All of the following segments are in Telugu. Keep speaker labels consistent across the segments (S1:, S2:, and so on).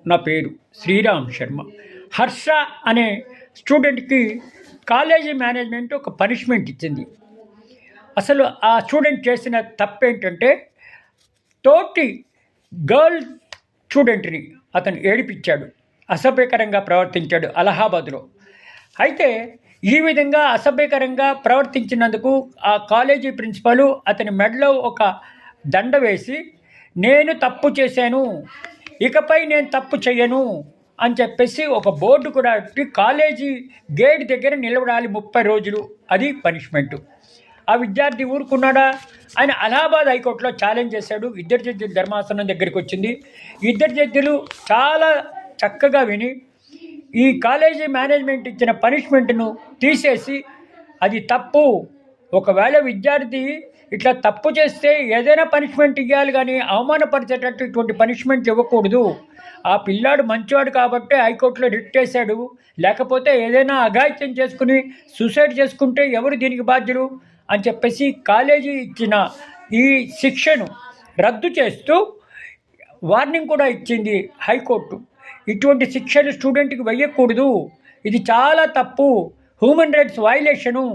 S1: నా పేరు శ్రీరామ్ శర్మ. హర్ష అనే స్టూడెంట్కి కాలేజీ మేనేజ్మెంట్ ఒక పనిష్మెంట్ ఇచ్చింది. అసలు ఆ స్టూడెంట్ చేసిన తప్పేంటంటే తోటి గర్ల్ స్టూడెంట్ని అతను ఏడిపించాడు, అసభ్యకరంగా ప్రవర్తించాడు అలహాబాద్లో. అయితే ఈ విధంగా అసభ్యకరంగా ప్రవర్తించినందుకు ఆ కాలేజీ ప్రిన్సిపల్ అతని మెడలో ఒక దండ వేసి, నేను తప్పు చేశాను, ఇకపై నేను తప్పు చేయను అని చెప్పేసి ఒక బోర్డు కూడా పెట్టి కాలేజీ గేట్ దగ్గర నిలబడాలి 30 రోజులు. అది పనిష్మెంటు. ఆ విద్యార్థి ఊరుకున్నాడా? ఆయన అలహాబాద్ హైకోర్టులో ఛాలెంజ్ చేశాడు. ఇద్దరు జడ్జిల ధర్మాసనం దగ్గరికి వచ్చింది. ఇద్దరు జడ్జిలు చాలా చక్కగా విని ఈ కాలేజీ మేనేజ్మెంట్ ఇచ్చిన పనిష్మెంట్ను తీసేసి, అది తప్పు, ఒకవేళ విద్యార్థి ఇట్లా తప్పు చేస్తే ఏదైనా పనిష్మెంట్ ఇవ్వాలి, కానీ అవమానపరిచేటట్టు ఇటువంటి పనిష్మెంట్ ఇవ్వకూడదు. ఆ పిల్లాడు మంచివాడు కాబట్టి హైకోర్టులో రిట్ చేశాడు, లేకపోతే ఏదైనా అఘాయిత్యం చేసుకుని సూసైడ్ చేసుకుంటే ఎవరు దీనికి బాధ్యులు అని చెప్పేసి కాలేజీ ఇచ్చిన ఈ శిక్షను రద్దు చేస్తూ వార్నింగ్ కూడా ఇచ్చింది హైకోర్టు. ఇటువంటి శిక్షలు స్టూడెంట్కి వేయకూడదు, ఇది చాలా తప్పు, హ్యూమన్ రైట్స్ వైలేషను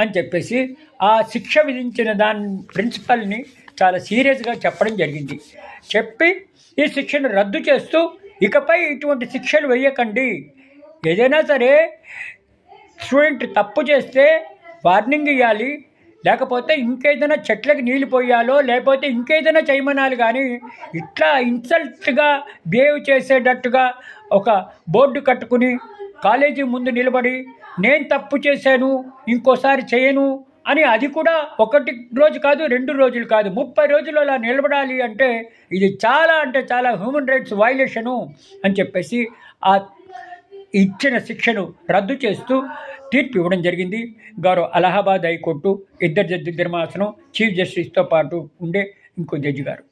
S1: అని చెప్పేసి ఆ శిక్ష విధించిన దాని ప్రిన్సిపల్ని చాలా సీరియస్గా చెప్పడం జరిగింది. చెప్పి ఈ శిక్షను రద్దు చేస్తూ ఇకపై ఇటువంటి శిక్షలు వేయకండి, ఏదైనా సరే స్టూడెంట్ తప్పు చేస్తే వార్నింగ్ ఇవ్వాలి, లేకపోతే ఇంకేదైనా చెట్లకి నీళ్ళు పోయాలో లేకపోతే ఇంకేదైనా చేయమనాలి, కానీ ఇట్లా ఇన్సల్ట్గా బిహేవ్ చేసేటట్టుగా ఒక బోర్డు కట్టుకుని కాలేజీ ముందు నిలబడి నేను తప్పు చేశాను, ఇంకోసారి చేయను అని, అది కూడా 1 రోజు కాదు 2 రోజులు కాదు 30 రోజులు అలా నిలబడాలి అంటే ఇది చాలా అంటే చాలా హ్యూమన్ రైట్స్ వైలేషను అని చెప్పేసి ఆ ఇచ్చిన శిక్షను రద్దు చేస్తూ తీర్పు ఇవ్వడం జరిగింది. గౌరవ అలహాబాద్ హైకోర్టు ఇద్దరు జడ్జి ధర్మాసనం, చీఫ్ జస్టిస్తో పాటు ఉండే ఇంకో జడ్జి గారు.